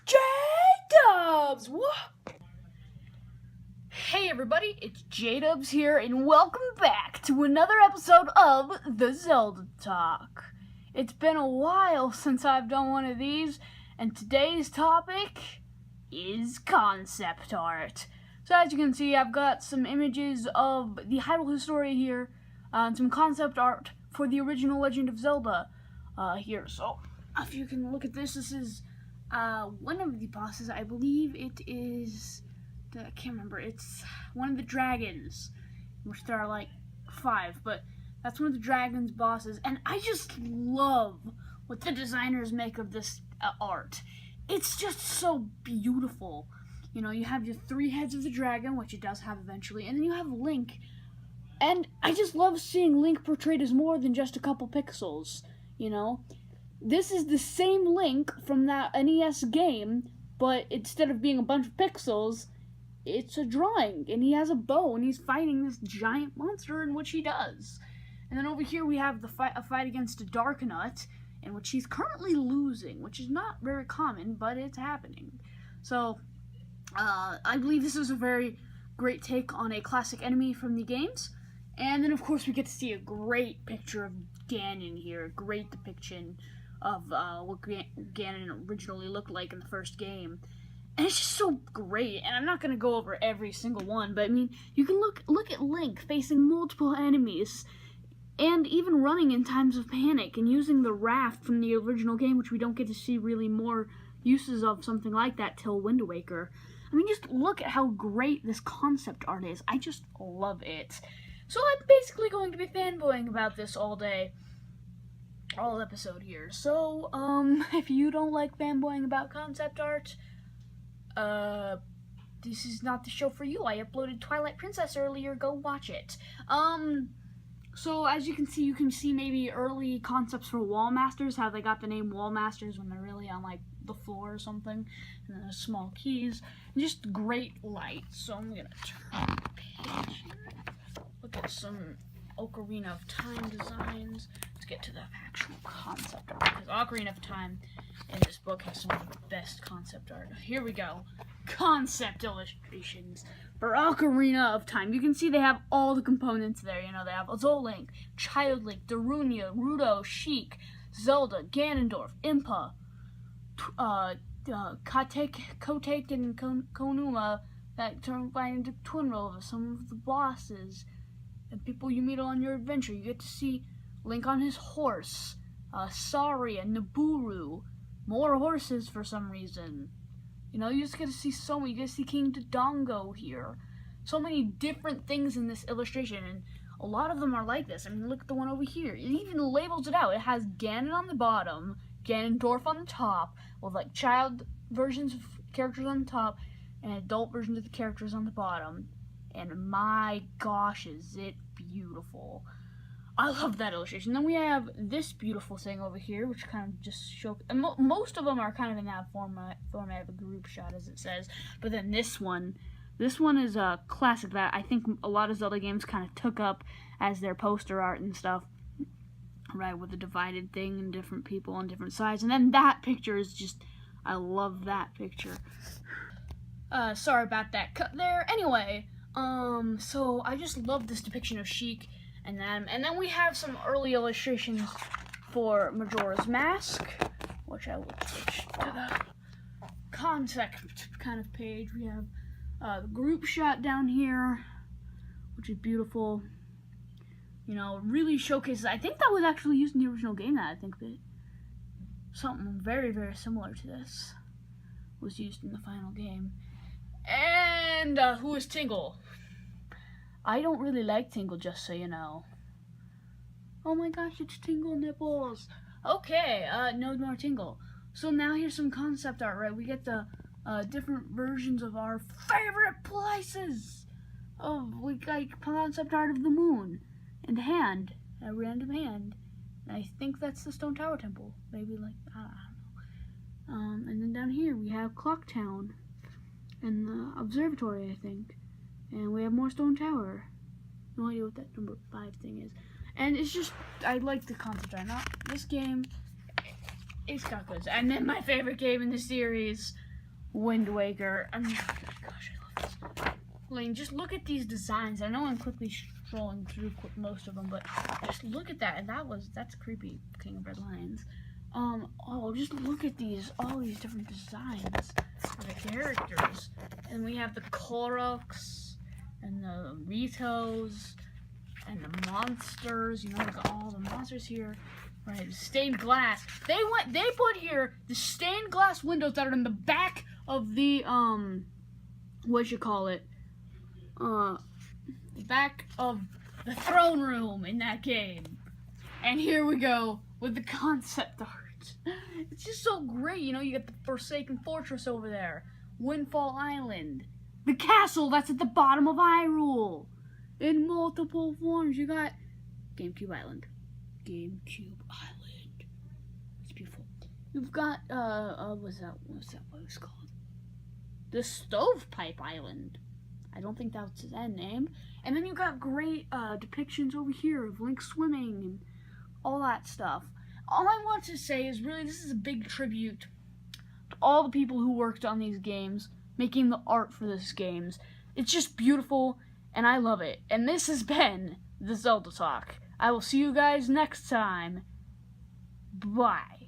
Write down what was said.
J-Dubs! What? Hey everybody, it's J-Dubs here, and welcome back to another episode of the Zelda Talk. It's been a while since I've done one of these, and today's topic is concept art. So as you can see, I've got some images of the Hyrule Historia here, and some concept art for the original Legend of Zelda here. So if you can look at this, this is one of the bosses. I believe it is, I can't remember, it's one of the dragons, which there are like 5, but that's one of the dragon's bosses, and I just love what the designers make of this art. It's just so beautiful. You know, you have your 3 heads of the dragon, which it does have eventually, and then you have Link, and I just love seeing Link portrayed as more than just a couple pixels, you know? This is the same Link from that NES game, but instead of being a bunch of pixels, it's a drawing, and he has a bow, and he's fighting this giant monster, in which he does. And then over here we have a fight against a Darknut, in which he's currently losing, which is not very common, but it's happening. So, I believe this is a very great take on a classic enemy from the games. And then, of course, we get to see a great picture of Ganon here, a great depiction of what Ganon originally looked like in the first game. And it's just so great, and I'm not going to go over every single one, but I mean, you can look at Link facing multiple enemies, and even running in times of panic, and using the raft from the original game, which we don't get to see really more uses of something like that till Wind Waker. I mean, just look at how great this concept art is. I just love it. So I'm basically going to be fanboying about this all day, all episode here. So, if you don't like fanboying about concept art, this is not the show for you. I uploaded Twilight Princess earlier, go watch it. So as you can see maybe early concepts for Wall Masters, how they got the name Wall Masters when they're really on like the floor or something, and then small keys, and just great light. So I'm gonna turn the page here, look at some Ocarina of Time designs. Let's get to the actual concept art, because Ocarina of Time in this book has some of the best concept art. Here we go. Concept illustrations for Ocarina of Time. You can see they have all the components there. You know, they have Link, Child Link, Darunia, Ruto, Sheik, Zelda, Ganondorf, Impa, Kotek, and Konuma that turn into Twin Rova, some of the bosses, and people you meet on your adventure. You get to see Link on his horse, Saria, Nabooru, more horses for some reason. You know, you just get to see so many. You get to see King Dodongo here. So many different things in this illustration, and a lot of them are like this. I mean, look at the one over here. It even labels it out. It has Ganon on the bottom, Ganondorf on the top, with like child versions of characters on the top, and adult versions of the characters on the bottom. And my gosh, is it beautiful. I love that illustration. Then we have this beautiful thing over here, which kind of just shows. Most of them are kind of in that format of a group shot, as it says. But then this one is a classic that I think a lot of Zelda games kind of took up as their poster art and stuff. Right, with the divided thing and different people on different sides. And then that picture is just, I love that picture. Sorry about that cut there. Anyway, so I just love this depiction of Sheik. And then we have some early illustrations for Majora's Mask, which I will switch to the concept kind of page. We have the group shot down here, which is beautiful. You know, really showcases. I think that was actually used in the original game. I think that something very, very similar to this was used in the final game. And who is Tingle? I don't really like Tingle, just so you know. Oh my gosh, it's Tingle nipples. Okay, no more Tingle. So now here's some concept art, right? We get the different versions of our favorite places. Oh, we like concept art of the moon and a random hand. And I think that's the Stone Tower Temple. Maybe like, I don't know. And then down here we have Clock Town and the observatory, I think. And we have more Stone Tower. No idea what that number 5 thing is. And it's just, I like the concept art. Not this game. It's got good. And then my favorite game in the series, Wind Waker. I mean, gosh, I love this. Lane, just look at these designs. I know I'm quickly strolling through most of them, but just look at that. And that's creepy, King of Red Lions. Oh, just look at all these different designs of the characters. And we have the Koroks and the Ritos and the monsters. You know, we got all the monsters here. Right, stained glass. They put here the stained glass windows that are in the back of the the back of the throne room in that game. And here we go with the concept art. It's just so great, you know. You got the Forsaken Fortress over there, Windfall Island, the castle that's at the bottom of Hyrule, in multiple forms. You got GameCube Island. It's beautiful. You've got what's that what it's called? The Stovepipe Island. I don't think that's that name. And then you've got great depictions over here of Link swimming and all that stuff. All I want to say is really this is a big tribute to all the people who worked on these games, making the art for these games. It's just beautiful, and I love it. And this has been the Zelda Talk. I will see you guys next time. Bye.